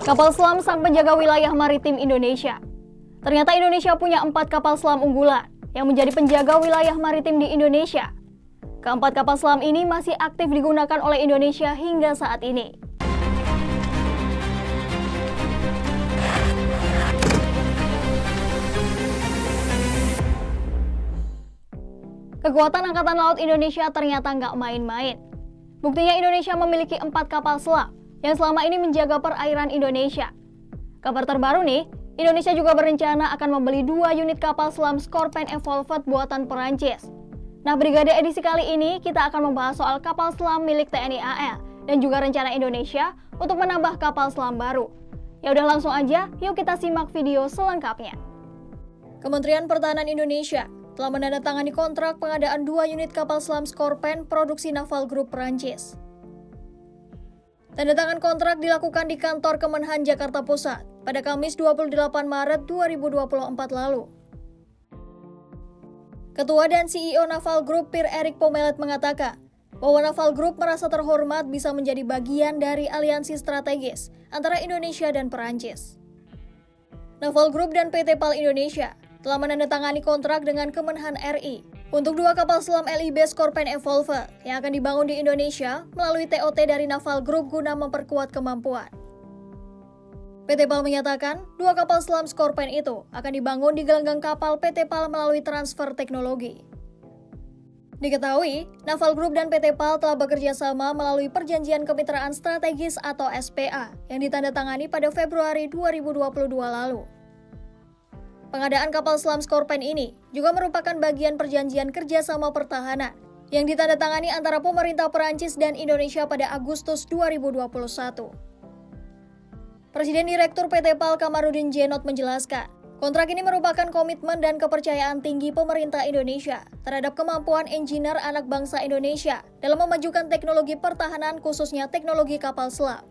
Kapal selam sang penjaga wilayah maritim Indonesia. Ternyata Indonesia punya 4 kapal selam unggulan yang menjadi penjaga wilayah maritim di Indonesia. Keempat kapal selam ini masih aktif digunakan oleh Indonesia hingga saat ini. Kekuatan Angkatan Laut Indonesia ternyata nggak main-main. Buktinya Indonesia memiliki 4 kapal selam yang selama ini menjaga perairan Indonesia. Kabar terbaru nih, Indonesia juga berencana akan membeli 2 unit kapal selam Scorpène Evolved buatan Perancis. Nah, Brigade edisi kali ini kita akan membahas soal kapal selam milik TNI AL dan juga rencana Indonesia untuk menambah kapal selam baru. Ya udah langsung aja, yuk kita simak video selengkapnya. Kementerian Pertahanan Indonesia telah menandatangani kontrak pengadaan 2 unit kapal selam Scorpène produksi Naval Group Perancis. Tanda tangan kontrak dilakukan di kantor Kemenhan Jakarta Pusat pada Kamis 28 Maret 2024 lalu. Ketua dan CEO Naval Group Pierre-Eric Pommelet mengatakan bahwa Naval Group merasa terhormat bisa menjadi bagian dari aliansi strategis antara Indonesia dan Perancis. Naval Group dan PT PAL Indonesia telah menandatangani kontrak dengan Kemenhan RI untuk 2 kapal selam LIB Scorpène Evolved yang akan dibangun di Indonesia melalui TOT dari Naval Group guna memperkuat kemampuan. PT PAL menyatakan 2 kapal selam Scorpène itu akan dibangun di gelanggang kapal PT PAL melalui transfer teknologi. Diketahui, Naval Group dan PT PAL telah bekerja sama melalui Perjanjian Kemitraan Strategis atau SPA yang ditandatangani pada Februari 2022 lalu. Pengadaan kapal selam Scorpène ini juga merupakan bagian perjanjian kerjasama pertahanan yang ditandatangani antara pemerintah Perancis dan Indonesia pada Agustus 2021. Presiden Direktur PT PAL Kamarudin Jenot menjelaskan, kontrak ini merupakan komitmen dan kepercayaan tinggi pemerintah Indonesia terhadap kemampuan engineer anak bangsa Indonesia dalam memajukan teknologi pertahanan khususnya teknologi kapal selam.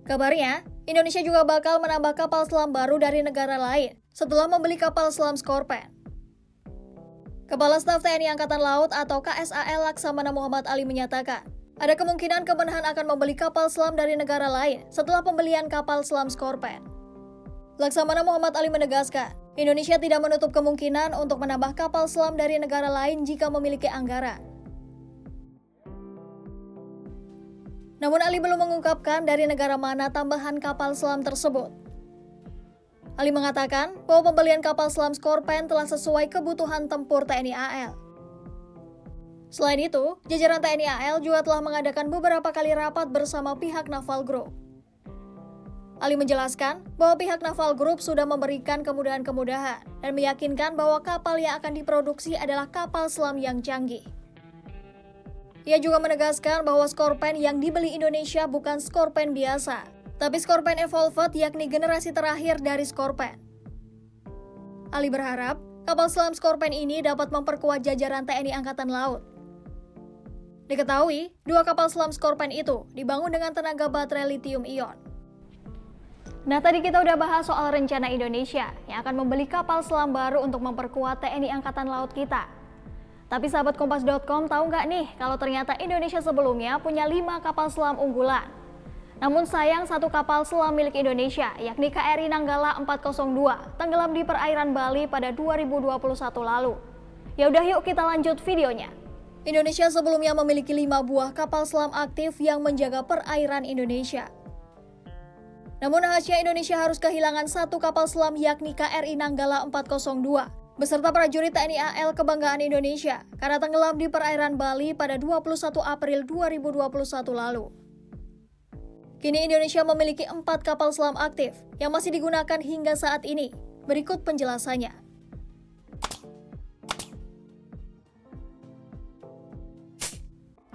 Kabarnya, Indonesia juga bakal menambah kapal selam baru dari negara lain setelah membeli kapal selam Scorpène. Kepala Staf TNI Angkatan Laut atau KSAL Laksamana Muhammad Ali menyatakan, ada kemungkinan Kemenhan akan membeli kapal selam dari negara lain setelah pembelian kapal selam Scorpène. Laksamana Muhammad Ali menegaskan, Indonesia tidak menutup kemungkinan untuk menambah kapal selam dari negara lain jika memiliki anggaran. Namun Ali belum mengungkapkan dari negara mana tambahan kapal selam tersebut. Ali mengatakan bahwa pembelian kapal selam Scorpène telah sesuai kebutuhan tempur TNI AL. Selain itu, jajaran TNI AL juga telah mengadakan beberapa kali rapat bersama pihak Naval Group. Ali menjelaskan bahwa pihak Naval Group sudah memberikan kemudahan-kemudahan dan meyakinkan bahwa kapal yang akan diproduksi adalah kapal selam yang canggih. Ia juga menegaskan bahwa Scorpène yang dibeli Indonesia bukan Scorpène biasa, tapi Scorpène Evolved yakni generasi terakhir dari Scorpène. Ali berharap kapal selam Scorpène ini dapat memperkuat jajaran TNI Angkatan Laut. Diketahui, 2 kapal selam Scorpène itu dibangun dengan tenaga baterai lithium-ion. Nah, tadi kita udah bahas soal rencana Indonesia yang akan membeli kapal selam baru untuk memperkuat TNI Angkatan Laut kita. Tapi sahabat Kompas.com tahu nggak nih kalau ternyata Indonesia sebelumnya punya 5 kapal selam unggulan. Namun sayang 1 kapal selam milik Indonesia yakni KRI Nanggala 402 tenggelam di perairan Bali pada 2021 lalu. Ya udah yuk kita lanjut videonya. Indonesia sebelumnya memiliki 5 buah kapal selam aktif yang menjaga perairan Indonesia. Namun nahasnya Indonesia harus kehilangan 1 kapal selam yakni KRI Nanggala 402. Beserta prajurit TNI AL Kebanggaan Indonesia karena tenggelam di perairan Bali pada 21 April 2021 lalu. Kini Indonesia memiliki 4 kapal selam aktif yang masih digunakan hingga saat ini. Berikut penjelasannya.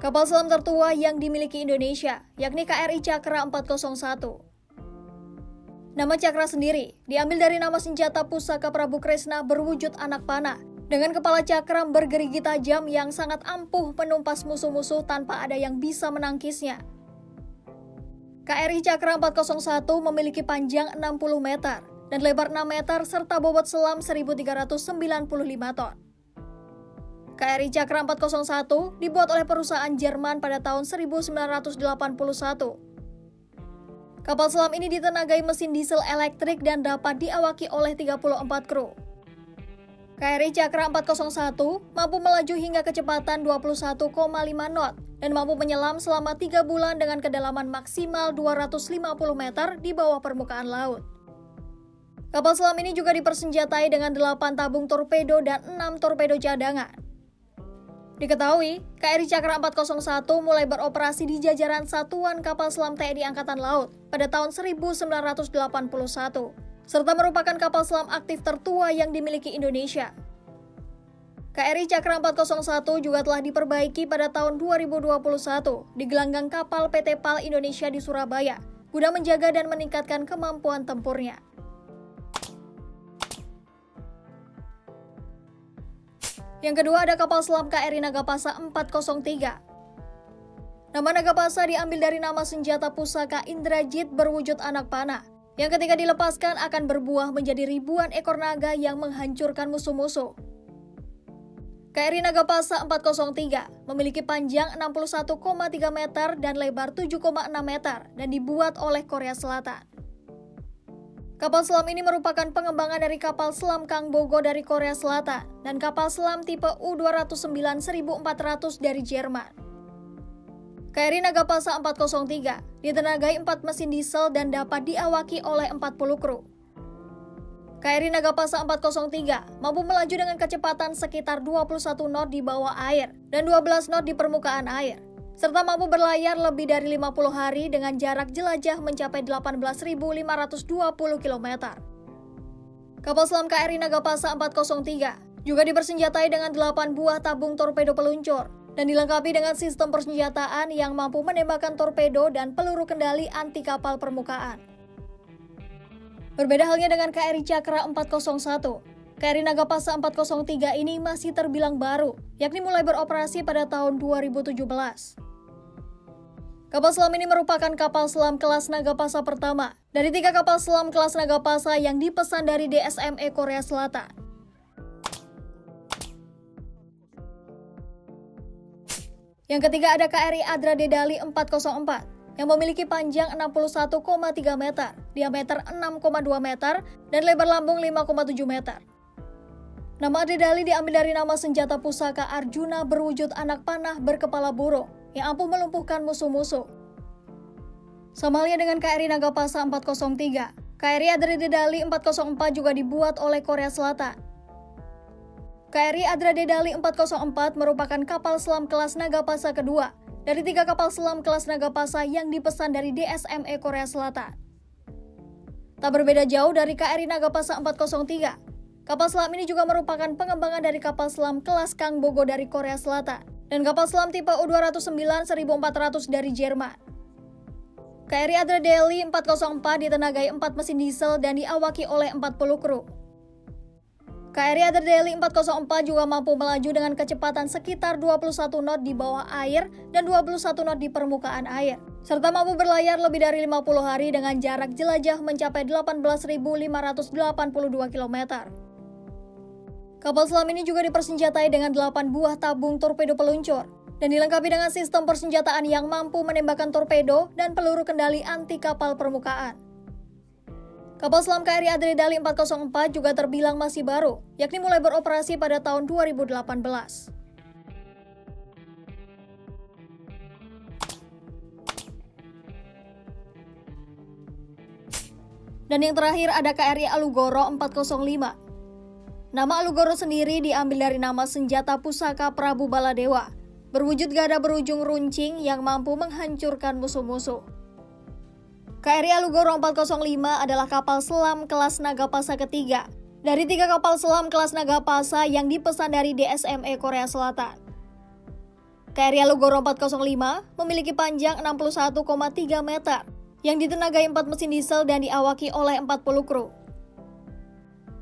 Kapal selam tertua yang dimiliki Indonesia yakni KRI Cakra 401. Nama Cakra sendiri diambil dari nama senjata pusaka Prabu Kresna berwujud anak panah dengan kepala cakram bergerigi tajam yang sangat ampuh menumpas musuh-musuh tanpa ada yang bisa menangkisnya. KRI Cakra 401 memiliki panjang 60 meter dan lebar 6 meter serta bobot selam 1.395 ton. KRI Cakra 401 dibuat oleh perusahaan Jerman pada tahun 1981. Kapal selam ini ditenagai mesin diesel elektrik dan dapat diawaki oleh 34 kru. KRI Cakra 401 mampu melaju hingga kecepatan 21,5 knot dan mampu menyelam selama 3 bulan dengan kedalaman maksimal 250 meter di bawah permukaan laut. Kapal selam ini juga dipersenjatai dengan 8 tabung torpedo dan 6 torpedo cadangan. Diketahui, KRI Cakra 401 mulai beroperasi di jajaran Satuan Kapal Selam TNI Angkatan Laut pada tahun 1981, serta merupakan kapal selam aktif tertua yang dimiliki Indonesia. KRI Cakra 401 juga telah diperbaiki pada tahun 2021 di gelanggang kapal PT PAL Indonesia di Surabaya, guna menjaga dan meningkatkan kemampuan tempurnya. Yang kedua ada kapal selam KRI Nagapasa 403. Nama Nagapasa diambil dari nama senjata pusaka Indrajit berwujud anak panah, yang ketika dilepaskan akan berbuah menjadi ribuan ekor naga yang menghancurkan musuh-musuh. KRI Nagapasa 403 memiliki panjang 61,3 meter dan lebar 7,6 meter dan dibuat oleh Korea Selatan. Kapal selam ini merupakan pengembangan dari kapal selam Kangbogo dari Korea Selatan dan kapal selam tipe U-209 1400 dari Jerman. KRI Nagapasa 403 ditenagai 4 mesin diesel dan dapat diawaki oleh 40 kru. KRI Nagapasa 403 mampu melaju dengan kecepatan sekitar 21 knot di bawah air dan 12 knot di permukaan air, serta mampu berlayar lebih dari 50 hari dengan jarak jelajah mencapai 18.520 km. Kapal selam KRI Nagapasa 403 juga dipersenjatai dengan 8 buah tabung torpedo peluncur dan dilengkapi dengan sistem persenjataan yang mampu menembakkan torpedo dan peluru kendali anti kapal permukaan. Berbeda halnya dengan KRI Cakra 401, KRI Nagapasa 403 ini masih terbilang baru, yakni mulai beroperasi pada tahun 2017. Kapal selam ini merupakan kapal selam kelas Nagapasa pertama dari 3 kapal selam kelas Nagapasa yang dipesan dari DSME Korea Selatan. Yang ketiga ada KRI Adra Dedali 404 yang memiliki panjang 61,3 meter, diameter 6,2 meter, dan lebar lambung 5,7 meter. Nama Dedali diambil dari nama senjata pusaka Arjuna berwujud anak panah berkepala burung yang ampuh melumpuhkan musuh-musuh. Sama halnya dengan KRI Nagapasa 403, KRI Adra Dedali 404 juga dibuat oleh Korea Selatan. KRI Adra Dedali 404 merupakan kapal selam kelas Nagapasa kedua dari 3 kapal selam kelas Nagapasa yang dipesan dari DSME Korea Selatan. Tak berbeda jauh dari KRI Nagapasa 403, kapal selam ini juga merupakan pengembangan dari kapal selam kelas Kangbogo dari Korea Selatan dan kapal selam tipe U-209 1400 dari Jerman. KRI Adra Dedali 404 ditenagai 4 mesin diesel dan diawaki oleh 40 kru. KRI Adra Dedali 404 juga mampu melaju dengan kecepatan sekitar 21 knot di bawah air dan 21 knot di permukaan air, serta mampu berlayar lebih dari 50 hari dengan jarak jelajah mencapai 18.582 km. Kapal selam ini juga dipersenjatai dengan 8 buah tabung torpedo peluncur dan dilengkapi dengan sistem persenjataan yang mampu menembakkan torpedo dan peluru kendali anti kapal permukaan. Kapal selam KRI Adra Dedali 404 juga terbilang masih baru, yakni mulai beroperasi pada tahun 2018. Dan yang terakhir ada KRI Alugoro 405. Nama Alugoro sendiri diambil dari nama senjata pusaka Prabu Baladewa, berwujud gada berujung runcing yang mampu menghancurkan musuh-musuh. KRI Alugoro 405 adalah kapal selam kelas Nagapasa ketiga dari 3 kapal selam kelas Nagapasa yang dipesan dari DSME Korea Selatan. KRI Alugoro 405 memiliki panjang 61,3 meter yang ditenagai 4 mesin diesel dan diawaki oleh 40 kru.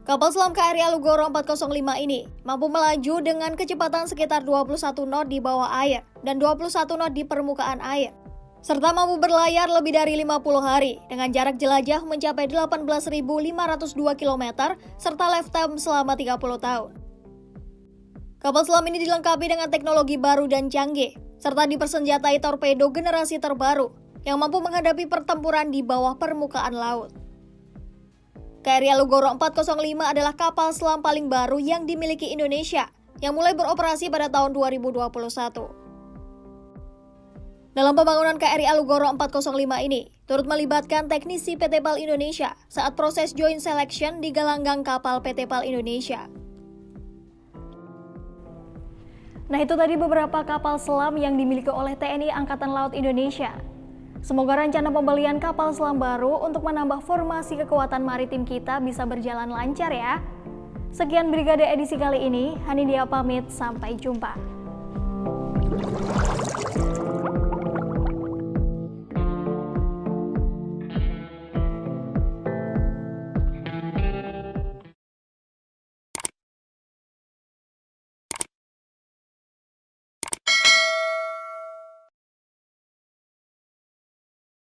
Kapal selam KRI Alugoro 405 ini mampu melaju dengan kecepatan sekitar 21 knot di bawah air dan 21 knot di permukaan air, serta mampu berlayar lebih dari 50 hari dengan jarak jelajah mencapai 18.502 km serta lifetime selama 30 tahun. Kapal selam ini dilengkapi dengan teknologi baru dan canggih, serta dipersenjatai torpedo generasi terbaru yang mampu menghadapi pertempuran di bawah permukaan laut. KRI Alugoro 405 adalah kapal selam paling baru yang dimiliki Indonesia yang mulai beroperasi pada tahun 2021. Dalam pembangunan KRI Alugoro 405 ini, turut melibatkan teknisi PT PAL Indonesia saat proses joint selection di gelanggang kapal PT PAL Indonesia. Nah, itu tadi beberapa kapal selam yang dimiliki oleh TNI Angkatan Laut Indonesia. Semoga rencana pembelian kapal selam baru untuk menambah formasi kekuatan maritim kita bisa berjalan lancar ya. Sekian Brigade edisi kali ini, Hanidia pamit, sampai jumpa.